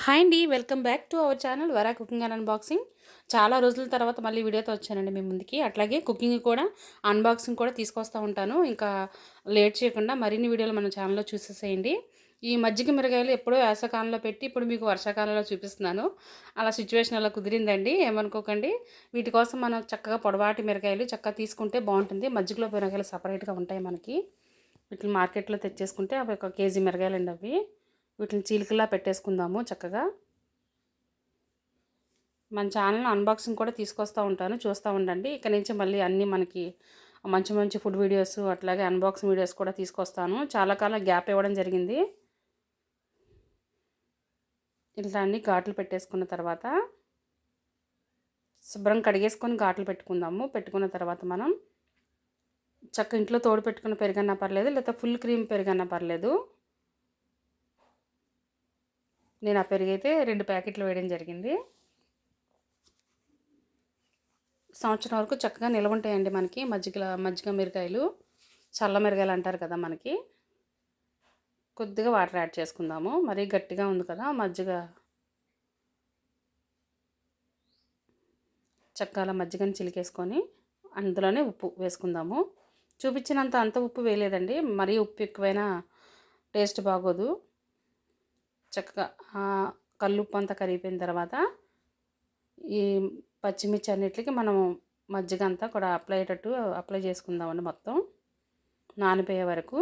Hi అండి. Welcome back to our channel Vara cooking and unboxing. చాలా రోజుల తర్వాత మళ్ళీ వీడియోతో వచ్చానండి మీ ముందుకి. అట్లాగే కుకింగ్ కూడా అన్బాక్సింగ్ కూడా తీసుకొస్తూ ఉంటాను. ఇంకా లేట్ చేయకుండా మరిన్ని వీడియోలు మన ఛానల్లో చూసేసేయండి. ఈ మజ్జిగ మిరగాయలు ఎప్పుడో వేసవకాలంలో పెట్టి ఇప్పుడు మీకు వర్షాకాలంలో చూపిస్తున్నాను. అలా సిచ్యువేషన్ అలా కుదిరిందండి, ఏమనుకోకండి. వీటి కోసం మనం చక్కగా పొడవాటి మిరగాయలు చక్కగా తీసుకుంటే బాగుంటుంది. మజ్జిగలో మిరగాయలు సపరేట్గా ఉంటాయి మనకి. వీటిని మార్కెట్లో తెచ్చేసుకుంటే అవి 1 కేజీ మిరగాయలండి అవి. వీటిని చీలికలా పెట్టేసుకుందాము చక్కగా. మన ఛానల్ అన్బాక్సింగ్ కూడా తీసుకొస్తూ ఉంటాను, చూస్తూ ఉండండి. ఇక నుంచి మళ్ళీ అన్నీ మనకి మంచి మంచి ఫుడ్ వీడియోస్ అట్లాగే అన్బాక్సింగ్ వీడియోస్ కూడా తీసుకొస్తాను. చాలా కాలం గ్యాప్ ఇవ్వడం జరిగింది. ఇట్లా అన్నీ ఘాట్లు పెట్టేసుకున్న తర్వాత శుభ్రం కడిగేసుకొని ఘాట్లు పెట్టుకుందాము. పెట్టుకున్న తర్వాత మనం ఇంట్లో తోడు పెట్టుకున్న పెరుగన్నా పర్లేదు, లేకపోతే ఫుల్ క్రీమ్ పెరుగన్నా పర్లేదు. నేను ఆ పెరుగైతే 2 ప్యాకెట్లు వేయడం జరిగింది. సంవత్సరం వరకు చక్కగా నిల్వ ఉంటాయండి మనకి మజ్జిగ మిరకాయలు. చల్ల మిరకాయలు అంటారు కదా మనకి. కొద్దిగా వాటర్ యాడ్ చేసుకుందాము. మరీ గట్టిగా ఉంది కదా మజ్జిగ. చక్కగా మజ్జిగని చిలికేసుకొని అందులోనే ఉప్పు వేసుకుందాము. చూపించినంత అంత ఉప్పు వేయలేదండి, మరీ ఉప్పు ఎక్కువైనా టేస్ట్ బాగోదు. చక్కగా కల్లుప్పు అంతా కరిగిపోయిన తర్వాత ఈ పచ్చిమిర్చి అన్నిటికి మనం మజ్జిగ అంతా కూడా అప్లై చేసుకుందామండి. మొత్తం నానిపోయే వరకు.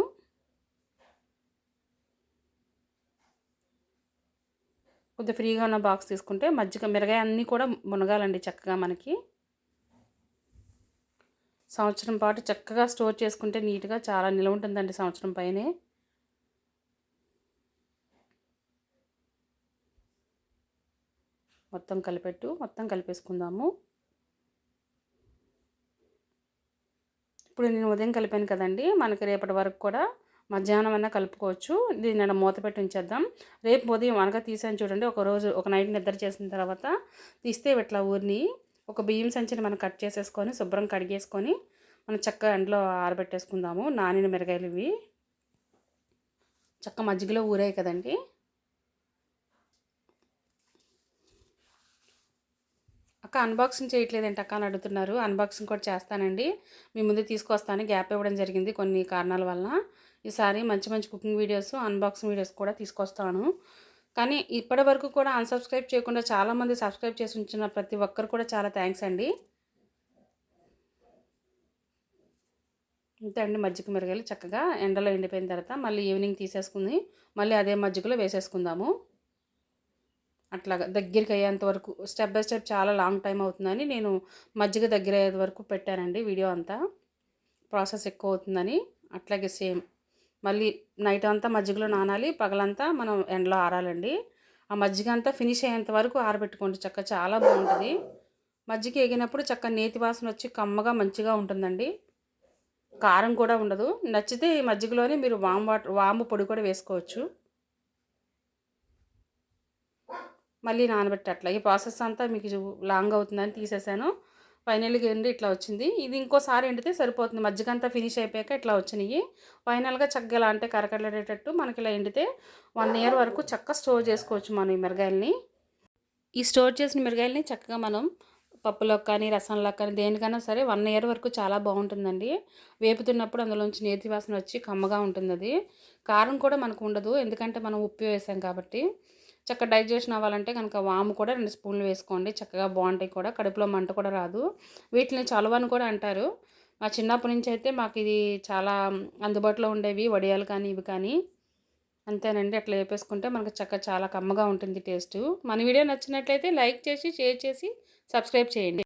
కొద్దిగా ఫ్రీగా ఉన్న బాక్స్ తీసుకుంటే మిరగాయ అన్నీ కూడా మునగాలండి చక్కగా మనకి. సంవత్సరం పాటు చక్కగా స్టోర్ చేసుకుంటే నీట్గా చాలా నిల్వ ఉంటుందండి సంవత్సరం పైనే. మొత్తం కలిపేసుకుందాము. ఇప్పుడు నేను ఉదయం కలిపాను కదండి, మనకి రేపటి వరకు కూడా మధ్యాహ్నం అయినా కలుపుకోవచ్చు. దీన్ని మూత పెట్టి ఉంచేద్దాం. రేపు ఉదయం అనగా తీసాను చూడండి, ఒక నైట్ నిద్ర చేసిన తర్వాత తీస్తే ఇట్లా ఊరిని ఒక బియ్యం సంచిని మనం కట్ చేసేసుకొని శుభ్రం కడిగేసుకొని మనం చక్కగా ఎండలో ఆరబెట్టేసుకుందాము. నానిన మిరగాయలు ఇవి చక్క మజ్జిగలో ఊరాయి కదండి. అక్క అన్బాక్సింగ్ చేయట్లేదంటే అక్క అని అడుగుతున్నారు. అన్బాక్సింగ్ కూడా చేస్తానండి, మీ ముందు తీసుకొస్తాను. గ్యాప్ ఇవ్వడం జరిగింది కొన్ని కారణాల వల్ల. ఈసారి మంచి మంచి కుకింగ్ వీడియోస్ అన్బాక్సింగ్ వీడియోస్ కూడా తీసుకొస్తాను. కానీ ఇప్పటి వరకు కూడా అన్సబ్స్క్రైబ్ చేయకుండా చాలామంది సబ్స్క్రైబ్ చేసి ఉంచిన ప్రతి ఒక్కరు కూడా చాలా థ్యాంక్స్ అండి. ఇంతే అండి, మజ్జిగ మిరగాయలు చక్కగా ఎండలో ఎండిపోయిన తర్వాత మళ్ళీ ఈవినింగ్ తీసేసుకుని మళ్ళీ అదే మజ్జిగలో వేసేసుకుందాము. అట్లాగా దగ్గరికి అయ్యేంత వరకు స్టెప్ బై స్టెప్ చాలా లాంగ్ టైం అవుతుందని నేను మజ్జిగ దగ్గర అయ్యేంత వరకు పెట్టానండి వీడియో అంతా. ప్రాసెస్ ఎక్కువ అవుతుందని. అట్లాగే సేమ్ మళ్ళీ నైట్ అంతా మజ్జిగలో నానాలి, పగలంతా మనం ఎండలో ఆరాలండి. ఆ మజ్జిగ అంతా ఫినిష్ అయ్యేంత వరకు ఆరబెట్టుకోండి చక్క, చాలా బాగుంటుంది. మజ్జిగ ఎగినప్పుడు చక్క నేతి వాసన వచ్చి కమ్మగా మంచిగా ఉంటుందండి. కారం కూడా ఉండదు. నచ్చితే ఈ మజ్జిగలోనే మీరు వాము పొడి కూడా వేసుకోవచ్చు. మళ్ళీ నానబెట్టి అట్లా ఈ ప్రాసెస్ అంతా మీకు లాంగ్ అవుతుందని తీసేసాను. ఫైనల్గా ఎండి ఇట్లా వచ్చింది. ఇది ఇంకోసారి ఎండితే సరిపోతుంది. మజ్జిగ అంతా ఫినిష్ అయిపోయాక ఇట్లా వచ్చినాయి. ఫైనల్గా చక్కగా ఎలా అంటే కరకరలాడేటట్టు మనకి ఇలా ఎండితే 1 ఇయర్ వరకు చక్కగా స్టోర్ చేసుకోవచ్చు మనం ఈ మిరగాయలని. ఈ స్టోర్ చేసిన మిరగాయలని చక్కగా మనం పప్పులోకి కానీ రసంలోకి కానీ దేనికైనా సరే 1 ఇయర్ వరకు చాలా బాగుంటుందండి. వేపుతున్నప్పుడు అందులోంచి నేతి వాసన వచ్చి కమ్మగా ఉంటుంది. అది కారం కూడా మనకు ఉండదు, ఎందుకంటే మనం ఉప్పు వేసాం కాబట్టి. చక్కగా డైజెషన్ అవ్వాలంటే కనుక వాము కూడా 2 స్పూన్లు వేసుకోండి, చక్కగా బాగుంటాయి కూడా. కడుపులో మంట కూడా రాదు. వీటిని చలువని కూడా అంటారు. మా చిన్నప్పటి నుంచి అయితే మాకు ఇది చాలా అందుబాటులో ఉండేవి, వడియాలు కానీ ఇవి కానీ. అంతేనండి, అట్లా వేపేసుకుంటే మనకు చాలా కమ్మగా ఉంటుంది టేస్టు. మన వీడియో నచ్చినట్లయితే లైక్ చేసి షేర్ చేసి సబ్స్క్రైబ్ చేయండి.